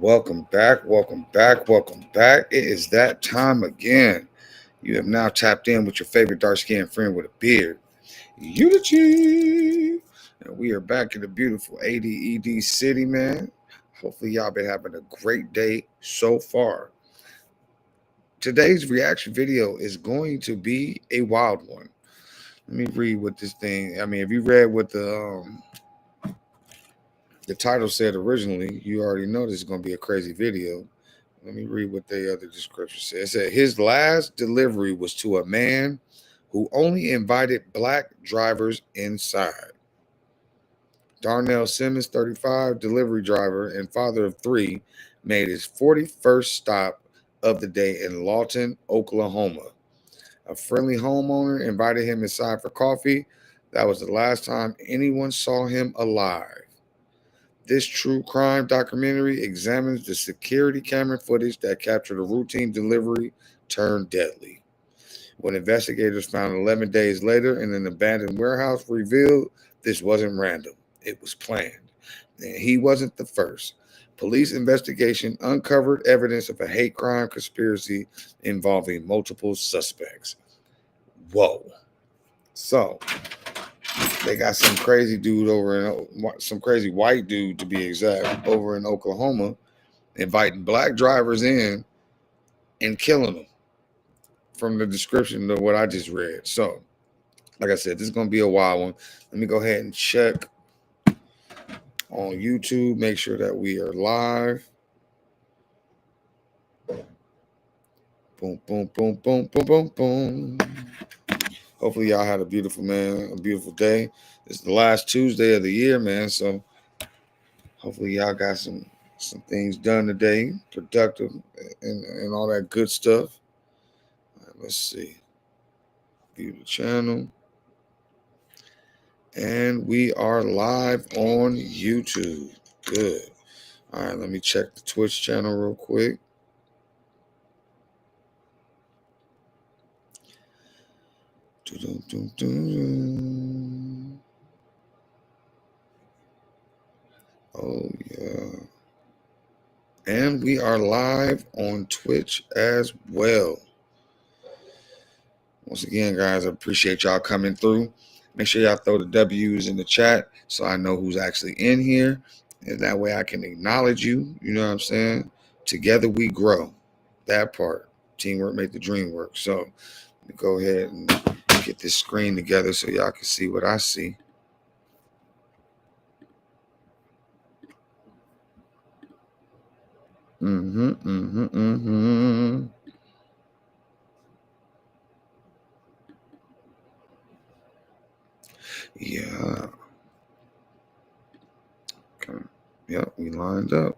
Welcome back, welcome back, welcome back. It is that time again. You have now tapped in with your favorite dark skinned friend with a beard, Eulogy. And we are back in the beautiful ADED city, man. Hopefully, y'all been having a great day so far. Today's reaction video is going to be a wild one. Let me read what this thing. I mean, if you read what the title said originally, you already know this is going to be a crazy video. Let me read what the other description said. It said his last delivery was to a man who only invited black drivers inside. Darnell Simmons, 35, delivery driver and father of three, made his 41st stop of the day in Lawton, Oklahoma. A friendly homeowner invited him inside for coffee. That was the last time anyone saw him alive. This true crime documentary examines the security camera footage that captured a routine delivery turned deadly. What investigators found 11 days later in an abandoned warehouse revealed this wasn't random, it was planned. And he wasn't the first. Police investigation uncovered evidence of a hate crime conspiracy involving multiple suspects. Whoa. So, they got some crazy dude over in some crazy white dude to be exact over in Oklahoma inviting black drivers in and killing them from the description of what I just read. So, like I said, this is going to be a wild one. Let me go ahead and check on YouTube, make sure that we are live. Boom, boom, boom, boom, boom, boom, boom. Hopefully, y'all had a beautiful day. It's the last Tuesday of the year, man. So, hopefully, y'all got some things done today, productive, and all that good stuff. Let's see. View the channel. And we are live on YouTube. Good. All right, let me check the Twitch channel real quick. Oh, yeah. And we are live on Twitch as well. Once again, guys, I appreciate y'all coming through. Make sure y'all throw the W's in the chat so I know who's actually in here. And that way I can acknowledge you. You know what I'm saying? Together we grow. That part. Teamwork make the dream work. So let me go ahead and get this screen together so y'all can see what I see. Yeah. Okay. Yep, we lined up.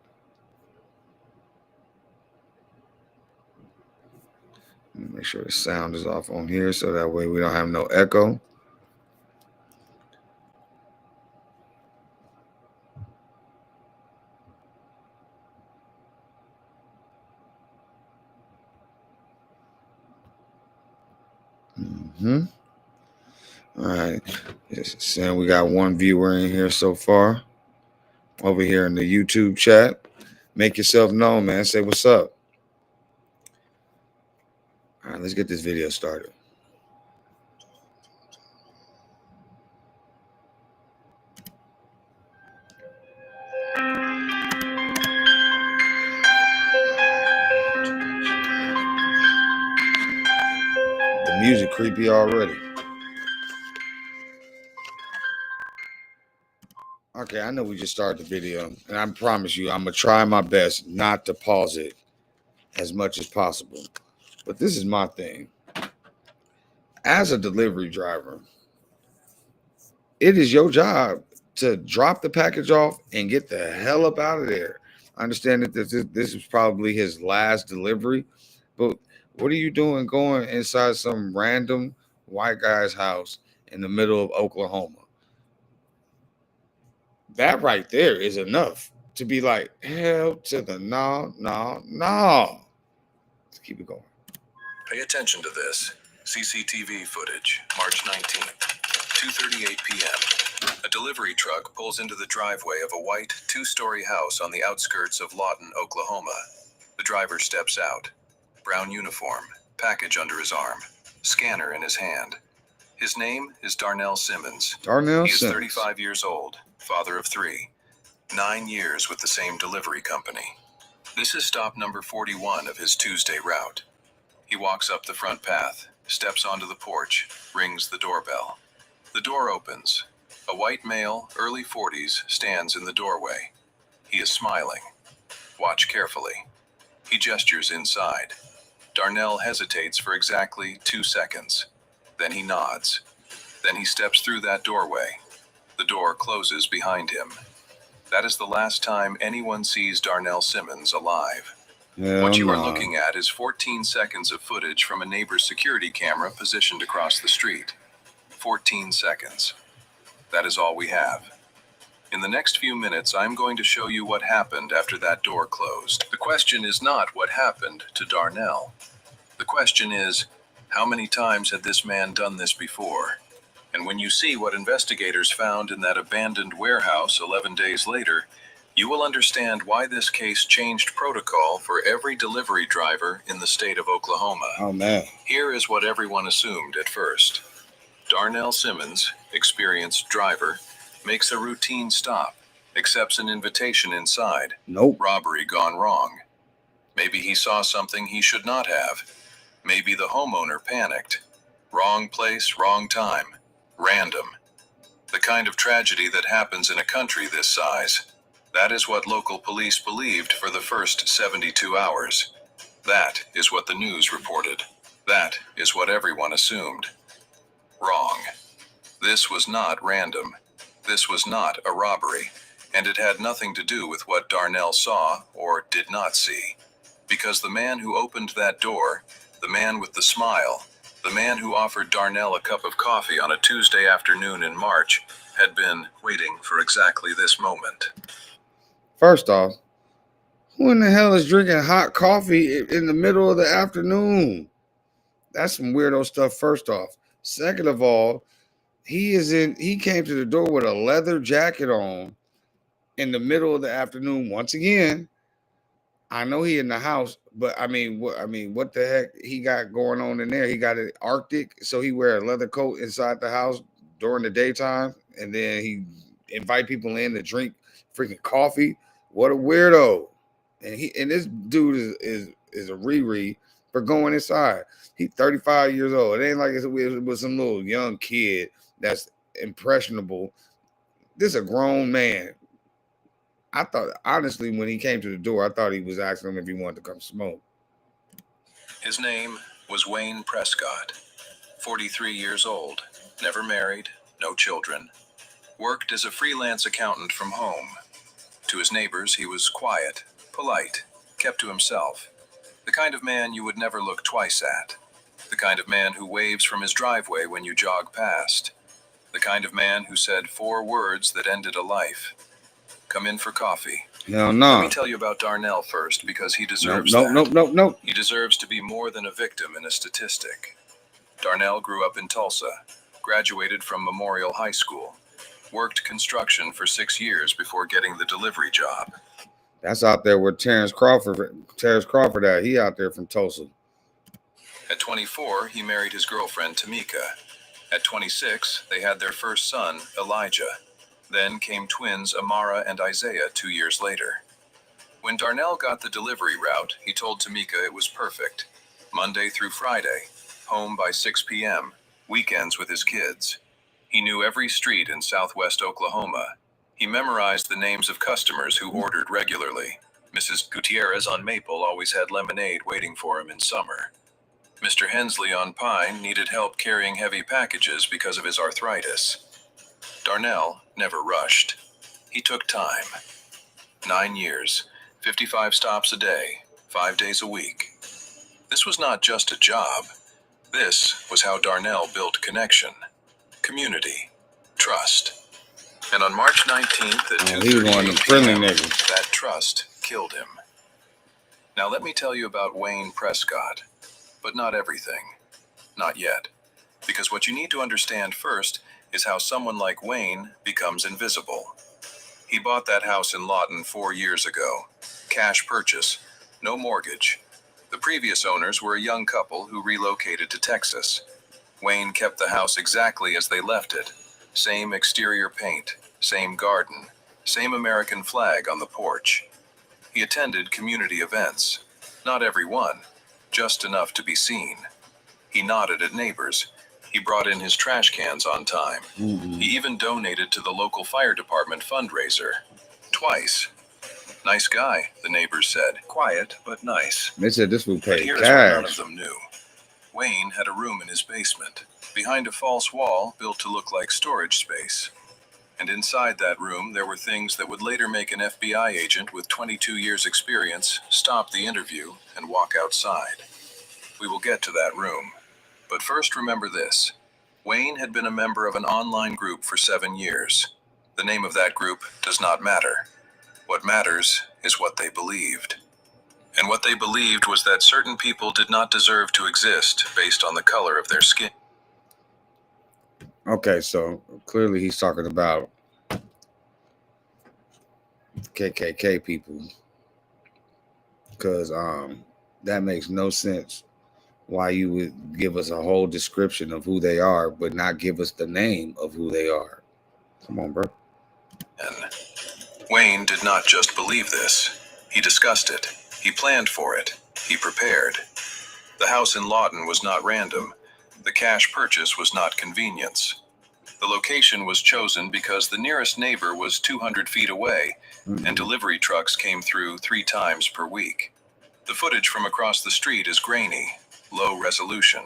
Make sure the sound is off on here so that way we don't have no echo. All right. It's saying we got one viewer in here so far. Over here in the YouTube chat. Make yourself known, man. Say what's up. All right, let's get this video started. The music creepy already. Okay, I know we just started the video, and I promise you, I'm gonna try my best not to pause it as much as possible. But this is my thing. As a delivery driver, it is your job to drop the package off and get the hell up out of there. I understand that this is probably his last delivery, but what are you doing going inside some random white guy's house in the middle of Oklahoma? That right there is enough to be like, hell to the no, no, no. Let's keep it going. Pay attention to this. CCTV footage, March 19th, 2:38 p.m. A delivery truck pulls into the driveway of a white, two-story house on the outskirts of Lawton, Oklahoma. The driver steps out. Brown uniform, package under his arm, scanner in his hand. His name is Darnell Simmons. He is 35 years old, father of 3. 9 years with the same delivery company. This is stop number 41 of his Tuesday route. He walks up the front path, steps onto the porch, rings the doorbell. The door opens. A white male, early 40s, stands in the doorway. He is smiling. Watch carefully. He gestures inside. Darnell hesitates for exactly 2 seconds. Then he nods. Then he steps through that doorway. The door closes behind him. That is the last time anyone sees Darnell Simmons alive. What you are looking at is 14 seconds of footage from a neighbor's security camera positioned across the street. 14 seconds. That is all we have. In the next few minutes, I'm going to show you what happened after that door closed. The question is not what happened to Darnell. The question is, how many times had this man done this before? And when you see what investigators found in that abandoned warehouse 11 days later, you will understand why this case changed protocol for every delivery driver in the state of Oklahoma. Oh, man. Here is what everyone assumed at first. Darnell Simmons, experienced driver, makes a routine stop, accepts an invitation inside. Nope. Robbery gone wrong. Maybe he saw something he should not have. Maybe the homeowner panicked. Wrong place, wrong time. Random. The kind of tragedy that happens in a country this size. That is what local police believed for the first 72 hours. That is what the news reported. That is what everyone assumed. Wrong. This was not random. This was not a robbery, and it had nothing to do with what Darnell saw or did not see. Because the man who opened that door, the man with the smile, the man who offered Darnell a cup of coffee on a Tuesday afternoon in March, had been waiting for exactly this moment. First off, who in the hell is drinking hot coffee in the middle of the afternoon? That's some weirdo stuff, first off. Second of all, he came to the door with a leather jacket on in the middle of the afternoon. Once again, I know he in the house, but what the heck he got going on in there? He got an Arctic, so he wear a leather coat inside the house during the daytime, and then he invite people in to drink freaking coffee. What a weirdo! And this dude is a Riri for going inside. He's 35 years old. It ain't like it was some little young kid that's impressionable. This is a grown man. I thought, honestly, when he came to the door, I thought he was asking him if he wanted to come smoke. His name was Wayne Prescott, 43 years old, never married, no children, worked as a freelance accountant from home. To his neighbors, he was quiet, polite, kept to himself, the kind of man you would never look twice at, the kind of man who waves from his driveway when you jog past, the kind of man who said 4 words that ended a life. Come in for coffee. Hell no. Let me tell you about Darnell first, because he deserves that. Nope. He deserves to be more than a victim and a statistic. Darnell grew up in Tulsa, graduated from Memorial High School, worked construction for 6 years before getting the delivery job. That's out there where Terrence Crawford at. He out there from Tulsa. At 24, he married his girlfriend, Tamika. At 26, they had their first son, Elijah. Then came twins Amara and Isaiah 2 years later. When Darnell got the delivery route, he told Tamika it was perfect. Monday through Friday, home by 6 p.m., weekends with his kids. He knew every street in southwest Oklahoma. He memorized the names of customers who ordered regularly. Mrs. Gutierrez on Maple always had lemonade waiting for him in summer. Mr. Hensley on Pine needed help carrying heavy packages because of his arthritis. Darnell never rushed. He took time. 9 years, 55 stops a day, 5 days a week. This was not just a job. This was how Darnell built connection, community, trust. And on March 19th at 2:38 p.m., that trust killed him. Now let me tell you about Wayne Prescott, but not everything. Not yet. Because what you need to understand first is how someone like Wayne becomes invisible. He bought that house in Lawton 4 years ago. Cash purchase, no mortgage. The previous owners were a young couple who relocated to Texas. Wayne kept the house exactly as they left it. Same exterior paint, same garden, same American flag on the porch. He attended community events. Not every one, just enough to be seen. He nodded at neighbors. He brought in his trash cans on time. He even donated to the local fire department fundraiser. Twice. Nice guy, the neighbors said. Quiet, but nice. They said this will But pay here's what none of cash. them knew. Wayne had a room in his basement, behind a false wall built to look like storage space. And inside that room, there were things that would later make an FBI agent with 22 years' experience stop the interview and walk outside. We will get to that room. But first, remember this. Wayne had been a member of an online group for 7 years. The name of that group does not matter. What matters is what they believed. And what they believed was that certain people did not deserve to exist based on the color of their skin. Okay, so clearly he's talking about KKK people, because that makes no sense. Why you would give us a whole description of who they are, but not give us the name of who they are? Come on, bro. And Wayne did not just believe this. He discussed it. He planned for it. He prepared. The house in Lawton was not random. The cash purchase was not convenience. The location was chosen because the nearest neighbor was 200 feet away, and delivery trucks came through 3 times per week. The footage from across the street is grainy, low resolution,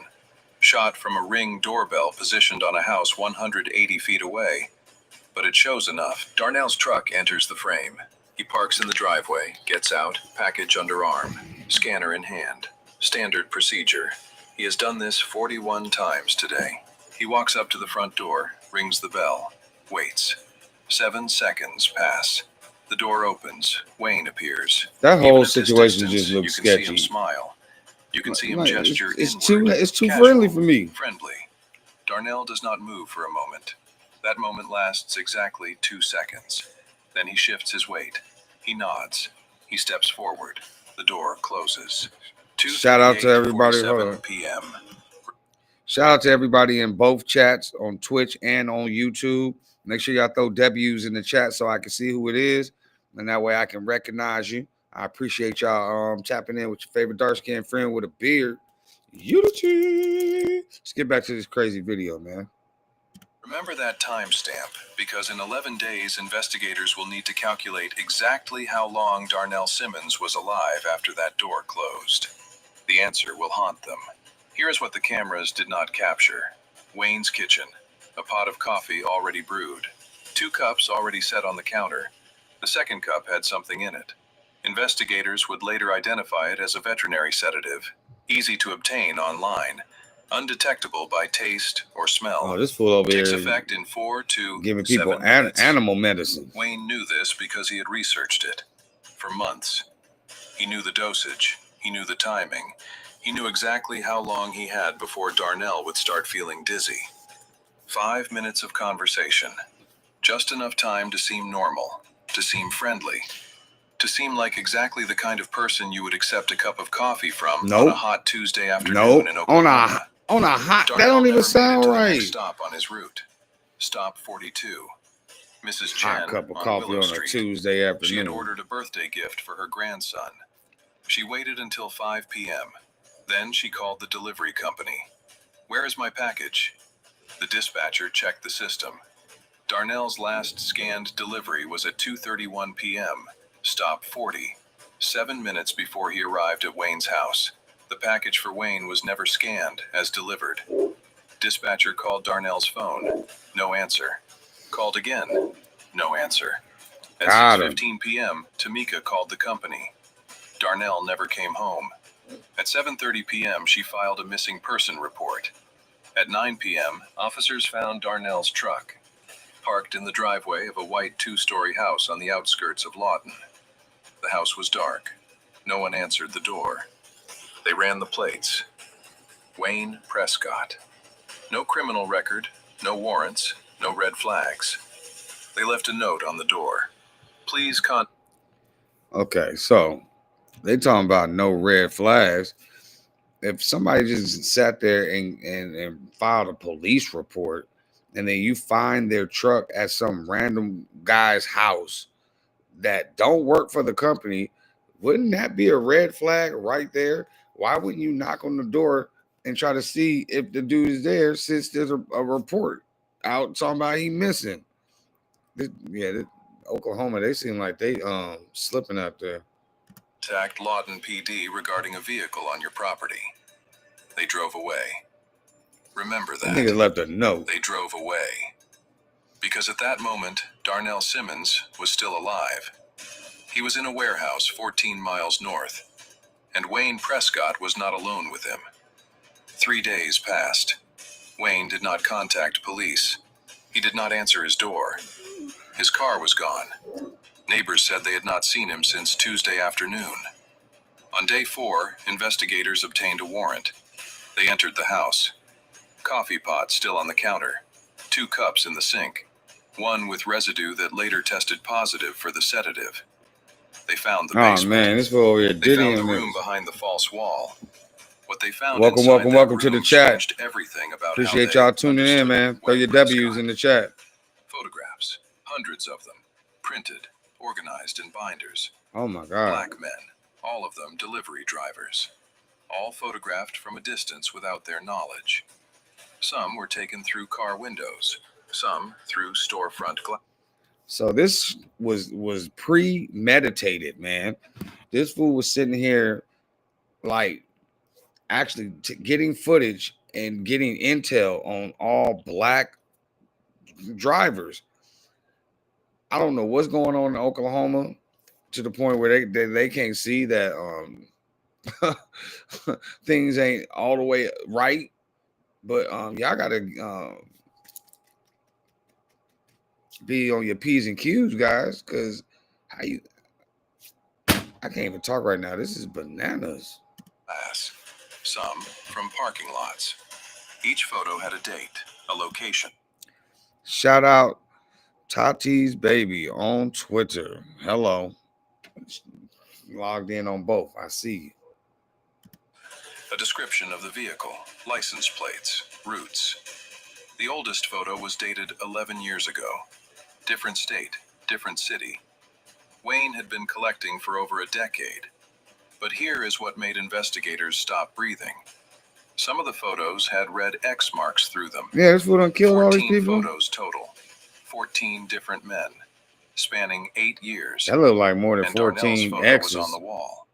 shot from a Ring doorbell positioned on a house 180 feet away. But it shows enough. Darnell's truck enters the frame. He parks in the driveway, gets out, package under arm, scanner in hand. Standard procedure. He has done this 41 times today. He walks up to the front door, rings the bell, waits. 7 seconds pass. The door opens. Wayne appears. That Even whole at this situation distance, just looks you can see him sketchy. smile. You can see him Like, gesture it's inward. too Casual, friendly for me. Friendly. Darnell does not move for a moment. That moment lasts exactly 2 seconds. Then he shifts his weight. He nods. He steps forward. The door closes. Shout out to everybody. Hold 2:47 on. p.m. Shout out to everybody in both chats on Twitch and on YouTube. Make sure y'all throw W's in the chat so I can see who it is, and that way I can recognize you. I appreciate y'all tapping in with your favorite dark-skinned friend with a beard. Unity. Let's get back to this crazy video, man. Remember that timestamp, because in 11 days, investigators will need to calculate exactly how long Darnell Simmons was alive after that door closed. The answer will haunt them. Here is what the cameras did not capture. Wayne's kitchen. A pot of coffee already brewed. 2 cups already set on the counter. The second cup had something in it. Investigators would later identify it as a veterinary sedative, easy to obtain online, undetectable by taste or smell. Oh, this fool over Takes here effect in 4 to giving people 7 minutes. animal medicine. Wayne knew this because he had researched it for months. He knew the dosage. He knew the timing. He knew exactly how long he had before Darnell would start feeling dizzy. 5 minutes of conversation. Just enough time to seem normal, to seem friendly, to seem like exactly the kind of person you would accept a cup of coffee from on a hot Tuesday afternoon in Oklahoma. On a hot. Darnell That don't even never made it sound to the right. next stop on his route. Stop 42. Mrs. Chen Hot cup of on coffee Willow on a Street. Tuesday She had afternoon. ordered a birthday gift for her grandson. She waited until 5 p.m. Then she called the delivery company. Where is my package? The dispatcher checked the system. Darnell's last scanned delivery was at 2:31 p.m. Stop 40. 7 minutes before he arrived at Wayne's house. The package for Wayne was never scanned as delivered. Dispatcher called Darnell's phone. No answer. Called again. No answer. At Got him. 6:15 p.m., Tamika called the company. Darnell never came home. At 7:30 p.m., she filed a missing person report. At 9 p.m., officers found Darnell's truck, parked in the driveway of a white 2-story house on the outskirts of Lawton. The house was dark. No one answered the door. They ran the plates. Wayne Prescott. No criminal record, no warrants, No red flags. They left a note on the door. Please contact. Okay, so they talking about no red flags. If somebody just sat there and filed a police report, and then you find their truck at some random guy's house that don't work for the company, wouldn't that be a red flag right there? Why wouldn't you knock on the door and try to see if the dude is there, since there's a report out talking about he missing? Oklahoma, they seem like they slipping out there. Contact Lawton PD regarding a vehicle on your property. They drove away. Remember that. Niggas left a note. They drove away. Because at that moment, Darnell Simmons was still alive. He was in a warehouse 14 miles north, and Wayne Prescott was not alone with him. 3 days passed. Wayne did not contact police. He did not answer his door. His car was gone. Neighbors said they had not seen him since Tuesday afternoon. On day 4, investigators obtained a warrant. They entered the house. Coffee pot still on the counter. 2 cups in the sink. One with residue that later tested positive for the sedative. They found the basement. Oh man, this fool over here They found Diddy the on room this. behind the false wall. What they found Welcome to the chat. changed everything about Appreciate how they y'all tuning in, understood man. Throw Wayne your Prescott. W's in the chat. Photographs, hundreds of them, printed, organized in binders. Oh my God. Black men, all of them delivery drivers. All photographed from a distance without their knowledge. Some were taken through car windows, some through storefront glass. So this was premeditated, man. This fool was sitting here, like, actually getting footage and getting intel on all black drivers. I don't know what's going on in Oklahoma to the point where they can't see that things ain't all the way right. But y'all gotta be on your P's and Q's, guys, because I can't even talk right now. This is bananas. Some from parking lots. Each photo had a date, a location. Shout out Tati's Baby on Twitter. Hello. Logged in on both. I see you. A description of the vehicle, license plates, routes. The oldest photo was dated 11 years ago. Different state, different city. Wayne had been collecting for over a decade. But here is what made investigators stop breathing. Some of the photos had red X marks through them. Yeah, this fool done killed all these 14 people. photos total. 14 different men, spanning 8 years. That looked like more than And Darnell's 14 photo X's. was on the wall.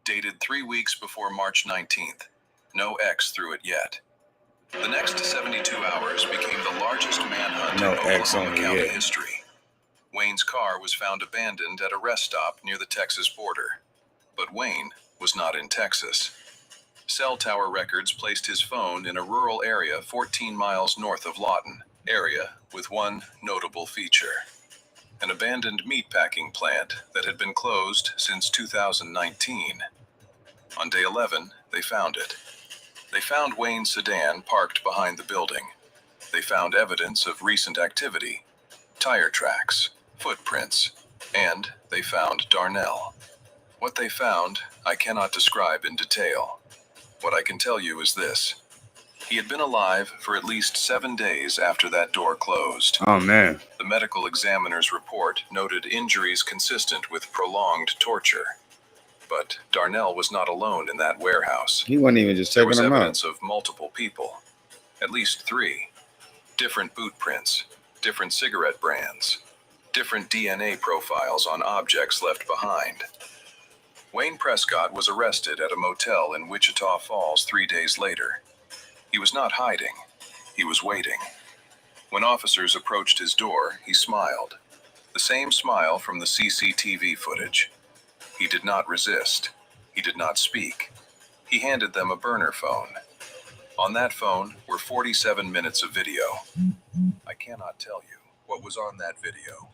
Dated 3 weeks before March 19th. No X through it yet. The next 72 hours became the largest manhunt No in X Oklahoma on it County yet. history. Wayne's car was found abandoned at a rest stop near the Texas border. But Wayne was not in Texas. Cell tower records placed his phone in a rural area 14 miles north of Lawton, area with one notable feature. An abandoned meatpacking plant that had been closed since 2019. On day 11, they found it. They found Wayne's sedan parked behind the building. They found evidence of recent activity, tire tracks, footprints, and they found Darnell. What they found, I cannot describe in detail. What I can tell you is this. He had been alive for at least 7 days after that door closed. Oh man. The medical examiner's report noted injuries consistent with prolonged torture. But Darnell was not alone in that warehouse. He wasn't even just There taking was them out. evidence of multiple people, at least 3. Different boot prints, different cigarette brands, different DNA profiles on objects left behind. Wayne Prescott was arrested at a motel in Wichita Falls 3 days later. He was not hiding. He was waiting. When officers approached his door, he smiled. The same smile from the CCTV footage. He did not resist. He did not speak. He handed them a burner phone. On that phone were 47 minutes of video. I cannot tell you what was on that video.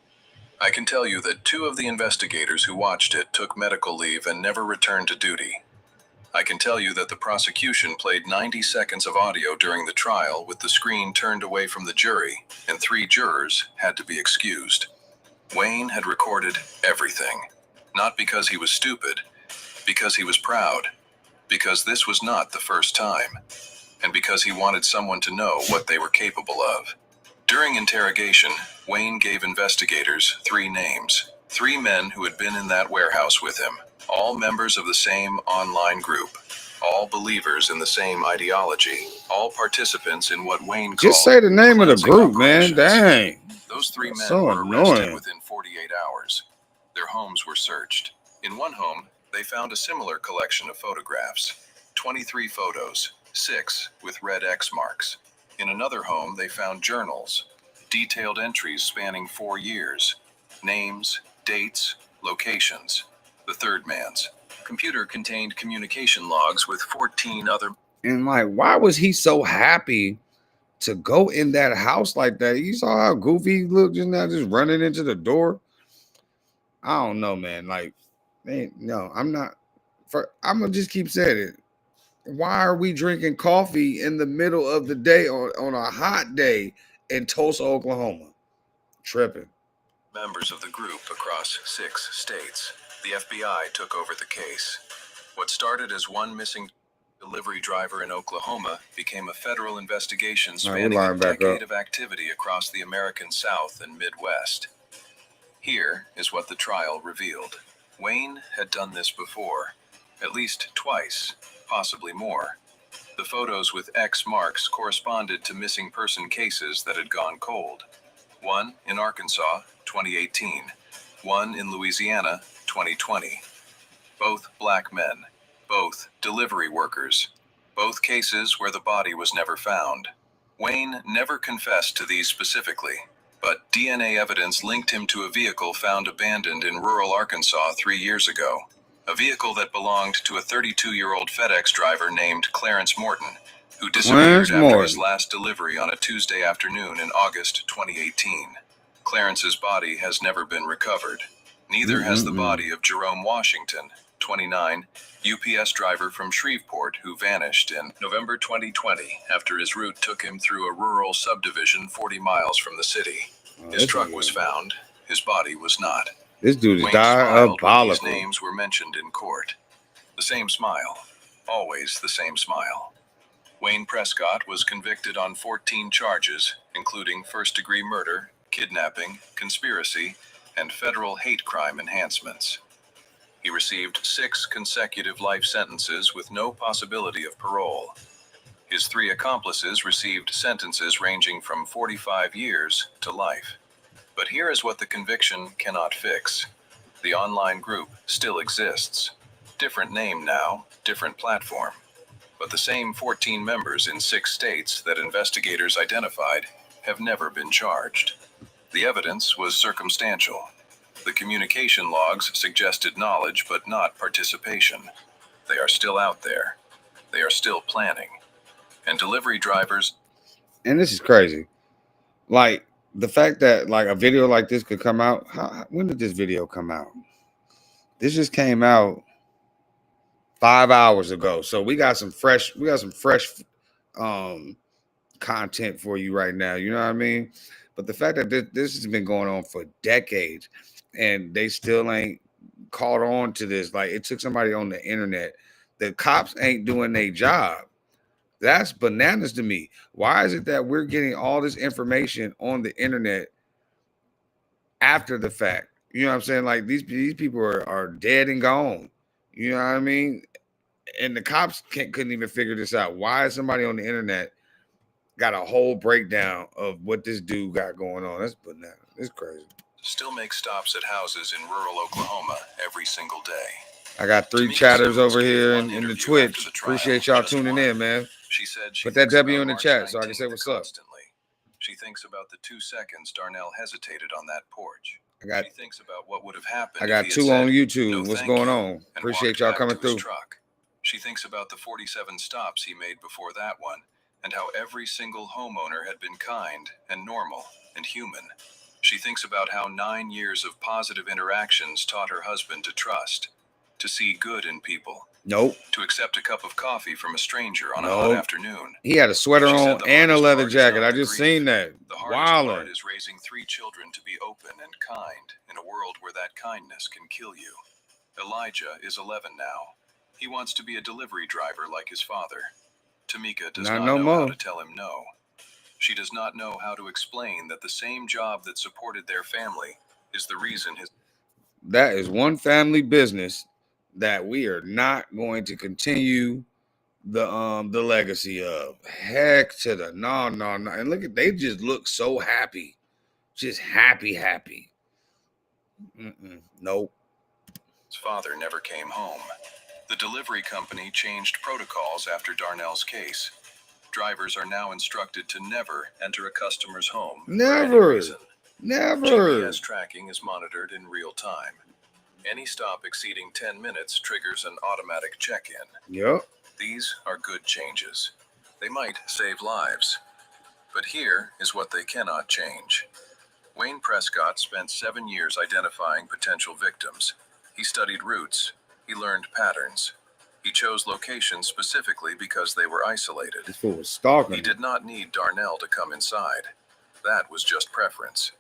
I can tell you that 2 of the investigators who watched it took medical leave and never returned to duty. I can tell you that the prosecution played 90 seconds of audio during the trial with the screen turned away from the jury, and 3 jurors had to be excused. Wayne had recorded everything. Not because he was stupid, because he was proud, because this was not the first time, and because he wanted someone to know what they were capable of. During interrogation, Wayne gave investigators 3 names, 3 men who had been in that warehouse with him, all members of the same online group, all believers in the same ideology, all participants in what Wayne called Just say the name of the cleansing group, man. operations. Dang. Those 3 That's men so were arrested annoying. within 48 hours. Their homes were searched. In one home, they found a similar collection of photographs, 23 photos, 6 with red X marks. In another home, they found journals, detailed entries spanning 4 years, names, dates, locations. The third man's computer contained communication logs with 14 other. And like, why was he so happy to go in that house like that? You saw how goofy he looked just now, just running into the door. I don't know, man. Like, man, no, I'm not. I'm gonna just keep saying it. Why are we drinking coffee in the middle of the day on a hot day in Tulsa, Oklahoma? Tripping. Members of the group across 6 states. The FBI took over the case. What started as one missing delivery driver in Oklahoma became a federal investigation spanning a decade of activity across the American South and Midwest. Here is what the trial revealed. Wayne had done this before, at least twice, possibly more. The photos with X marks corresponded to missing person cases that had gone cold. One in Arkansas, 2018. One in Louisiana, 2020. Both black men. Both delivery workers. Both cases where the body was never found. Wayne never confessed to these specifically, but DNA evidence linked him to a vehicle found abandoned in rural Arkansas 3 years ago. A vehicle that belonged to a 32-year-old FedEx driver named Clarence Morton, who disappeared after his last delivery on a Tuesday afternoon in August 2018. Clarence's body has never been recovered. Neither has the body of Jerome Washington, 29, UPS driver from Shreveport, who vanished in November 2020 after his route took him through a rural subdivision 40 miles from the city. His truck was found. His body was not. This dude is Wayne smiled when these diabolical. names were mentioned in court. The same smile. Always the same smile. Wayne Prescott was convicted on 14 charges, including first-degree murder, kidnapping, conspiracy, and federal hate crime enhancements. He received 6 consecutive life sentences with no possibility of parole. His 3 accomplices received sentences ranging from 45 years to life. But here is what the conviction cannot fix. The online group still exists. Different name now, different platform. But the same 14 members in 6 states that investigators identified have never been charged. The evidence was circumstantial. The communication logs suggested knowledge but not participation. They are still out there. They are still planning. And delivery drivers. And this is crazy. Like, the fact that like a video like this could come out. When did this video come out? This just came out 5 hours ago. So we got some fresh content for you right now. You know what I mean? But the fact that this has been going on for decades and they still ain't caught on to this, like it took somebody on the internet. The cops ain't doing their job. That's bananas to me. Why is it that we're getting all this information on the internet after the fact? You know what I'm saying? Like these people are dead and gone. You know what I mean? And the cops couldn't even figure this out. Why is somebody on the internet got a whole breakdown of what this dude got going on? That's bananas. It's crazy. Still make stops at houses in rural Oklahoma every single day. I got 3 chatters over here in the Twitch. Appreciate y'all tuning in, man. She said she put that W in the March chat so I can say 19th what's up. constantly. She thinks about the 2 seconds Darnell hesitated on that porch. She thinks about what would have happened. I got if he 2 had on said, YouTube. "No, What's thank going you," on? and Appreciate walked y'all back coming to his through. truck. She thinks about the 47 stops he made before that one, and how every single homeowner had been kind and normal and human. She thinks about how 9 years of positive interactions taught her husband to trust. to see good in people, Nope. to accept a cup of coffee from a stranger on a Nope. hot afternoon. He had a sweater She said on the and a hardest leather part is jacket. not I the just grief. seen that. The hardest part Wildin'. is raising 3 children to be open and kind in a world where that kindness can kill you. Elijah is 11 now. He wants to be a delivery driver like his father. Tamika does Not not no know more. how to tell him no. She does not know how to explain that the same job that supported their family is the reason his... That is one family business that we are not going to continue the legacy of. Heck to the no. And look at, they just look so happy. Just happy. Nope. father never came home. The delivery company changed protocols after Darnell's case. Drivers are now instructed to never enter a customer's home for any Never. reason. Never. GPS tracking is monitored in real time. Any stop exceeding 10 minutes triggers an automatic check-in. Yep. These are good changes. They might save lives. But here is what they cannot change. Wayne Prescott spent 7 years identifying potential victims. He studied routes. He learned patterns. He chose locations specifically because they were isolated. This fool was stalking. He did not need Darnell to come inside. That was just preference.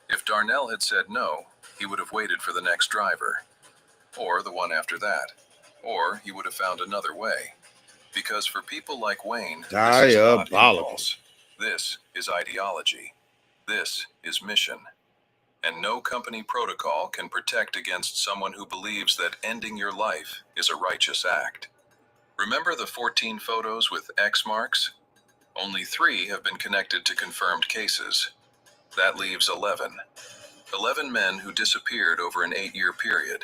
If Darnell had said no, he would have waited for the next driver. Or the one after that. Or he would have found another way. Because for people like Wayne, this is not impulse. This is ideology. This is mission. And no company protocol can protect against someone who believes that ending your life is a righteous act. Remember the 14 photos with X marks? Only 3 have been connected to confirmed cases. That leaves 11. 11 men who disappeared over an 8-year period.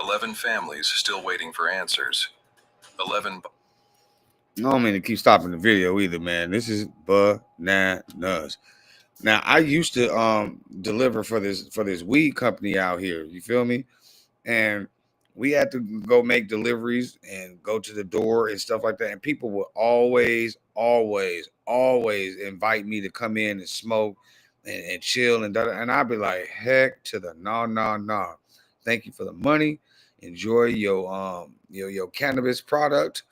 11 families still waiting for answers. 11... I don't mean to keep stopping the video either, man. This is bananas. Now, I used to deliver for this weed company out here. You feel me? And we had to go make deliveries and go to the door and stuff like that. And people would always invite me to come in and smoke and chill and I'd be like, heck to the no. Thank you for the money. Enjoy your cannabis product.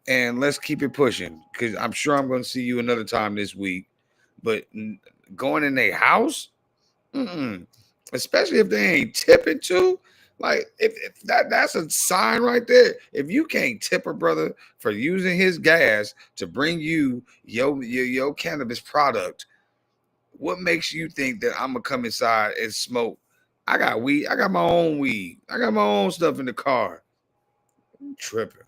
And let's keep it pushing, because I'm sure I'm going to see you another time this week. But going in their house, especially if they ain't tipping too, like if that's a sign right there. If you can't tip a brother for using his gas to bring you your cannabis product, what makes you think that I'm gonna come inside and smoke? I got weed. I got my own weed. I got my own stuff in the car. I'm tripping.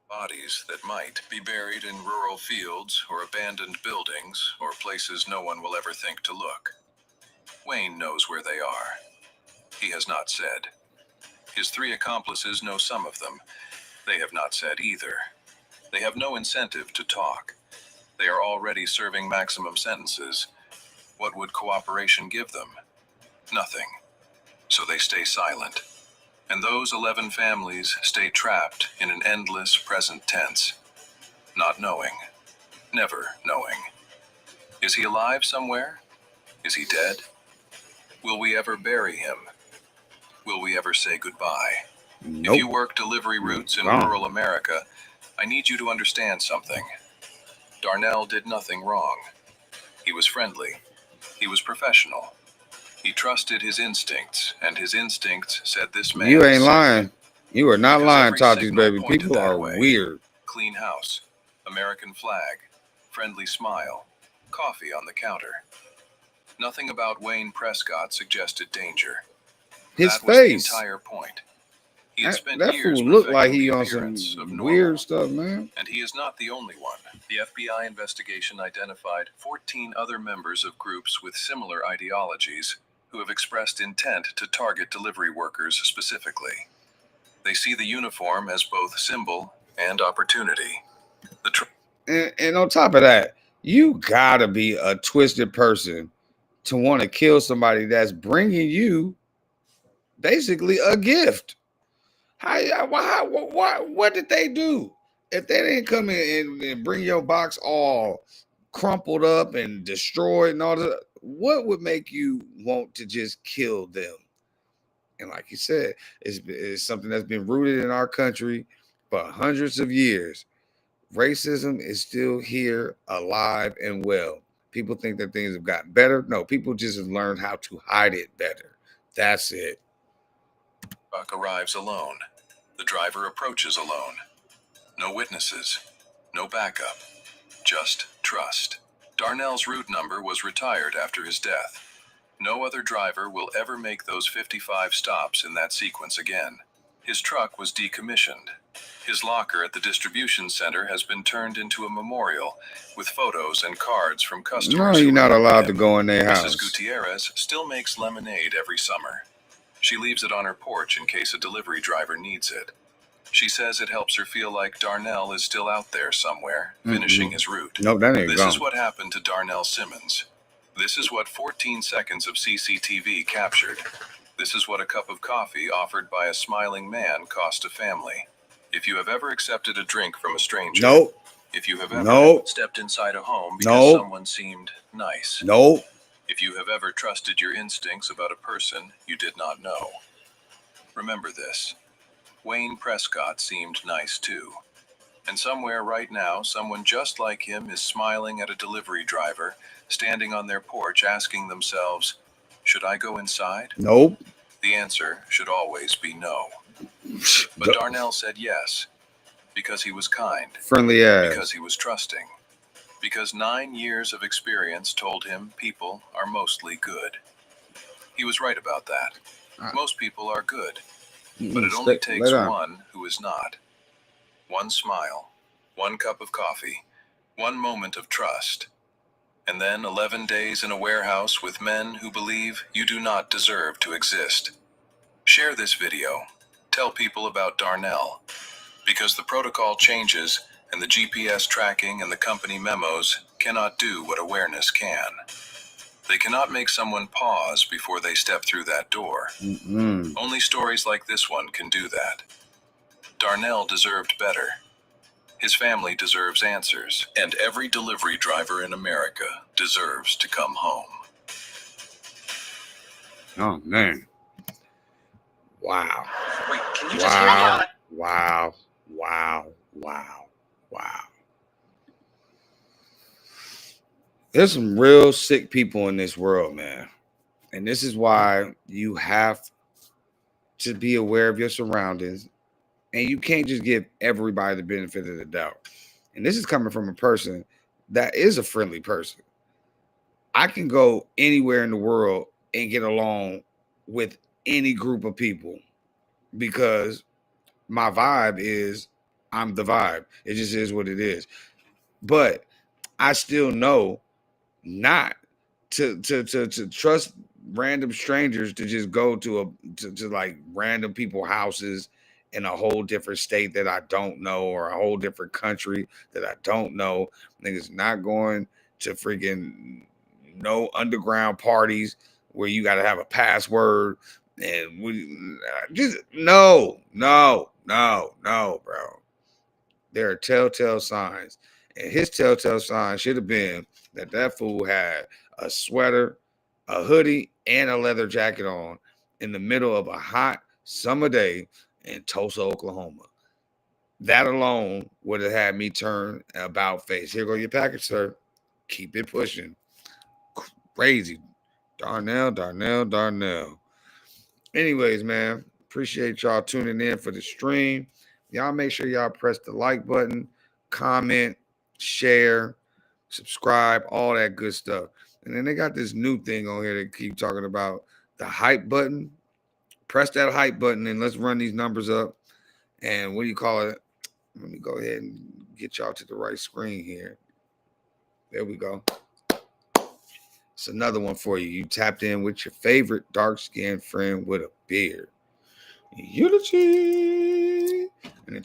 Bodies that might be buried in rural fields or abandoned buildings or places no one will ever think to look. Wayne knows where they are. He has not said. His 3 accomplices know some of them. They have not said either. They have no incentive to talk. They are already serving maximum sentences. What would cooperation give them? Nothing. So they stay silent. And those 11 families stay trapped in an endless present tense. Not knowing. Never knowing. Is he alive somewhere? Is he dead? Will we ever bury him? Will we ever say goodbye? Nope. If you work delivery routes in rural America, I need you to understand something. Darnell did nothing wrong. He was friendly. He was professional. He trusted his instincts, and his instincts said this man... You ain't lying. You are not lying, Tatis, baby. People are weird. Clean house, American flag, friendly smile, coffee on the counter. Nothing about Wayne Prescott suggested danger. His that face. Was the entire point. He had spent that years fool looked like perfecting he the on appearance some of normal. weird stuff, man. And he is not the only one. The FBI investigation identified 14 other members of groups with similar ideologies who have expressed intent to target delivery workers specifically. They see the uniform as both symbol and opportunity. And on top of that, you gotta be a twisted person to want to kill somebody that's bringing you basically a gift. What did they do? If they didn't come in and bring your box all crumpled up and destroyed and all that, what would make you want to just kill them? And like you said, it's something that's been rooted in our country for hundreds of years. Racism is still here, alive and well. People think that things have gotten better. No, people just have learned how to hide it better. That's it. Truck arrives alone. The driver approaches alone. No witnesses, no backup, just trust. Darnell's route number was retired after his death. No other driver will ever make those 55 stops in that sequence again. His truck was decommissioned. His locker at the distribution center has been turned into a memorial with photos and cards from customers. No, you're not allowed to him. go in their Mrs. house. Gutierrez still makes lemonade every summer. She leaves it on her porch in case a delivery driver needs it. She says it helps her feel like Darnell is still out there somewhere, finishing his route. Nope, that ain't This gone. is what happened to Darnell Simmons. This is what 14 seconds of CCTV captured. This is what a cup of coffee offered by a smiling man cost a family. If you have ever accepted a drink from a stranger, Nope. if you have ever Nope. stepped inside a home because Nope. someone seemed nice, Nope. if you have ever trusted your instincts about a person you did not know, remember this. Wayne Prescott seemed nice too. And somewhere right now, someone just like him is smiling at a delivery driver, standing on their porch asking themselves, should I go inside? Nope. The answer should always be no. But Darnell said yes, because he was kind, Friendly ass. because he was trusting, because 9 years of experience told him people are mostly good. He was right about that. Most people are good, but it only takes one who is not. One smile, one cup of coffee, one moment of trust, and then 11 days in a warehouse with men who believe you do not deserve to exist. Share this video. Tell people about Darnell, because the protocol changes and the GPS tracking and the company memos cannot do what awareness can. They cannot make someone pause before they step through that door. Only stories like this one can do that. Darnell deserved better. His family deserves answers, and every delivery driver in America deserves to come home. Oh, man. Wow. Wait, can you just hear me out? Wow. Wow. Wow. Wow. There's some real sick people in this world, man. And this is why you have to be aware of your surroundings. And you can't just give everybody the benefit of the doubt. And this is coming from a person that is a friendly person. I can go anywhere in the world and get along with any group of people because my vibe is I'm the vibe. It just is what it is. But I still know not to trust random strangers to just go to like random people's houses in a whole different state that I don't know, or a whole different country that I don't know. Niggas not going to freaking no underground parties where you got to have a password, and we just no, bro. There are telltale signs, and his telltale sign should have been that fool had a sweater, a hoodie, and a leather jacket on in the middle of a hot summer day in Tulsa, Oklahoma. That alone would have had me turn about face. Here go your package, sir. Keep it pushing. Crazy. Darnell. Anyways, man, appreciate y'all tuning in for the stream. Y'all make sure y'all press the like button, comment, share, subscribe, all that good stuff. And then they got this new thing on here that keep talking about the hype button. Press that hype button and let's run these numbers up. And what do you call it? Let me go ahead and get y'all to the right screen here. There we go. It's another one for you. You tapped in with your favorite dark-skinned friend with a beard. Eulogy. And until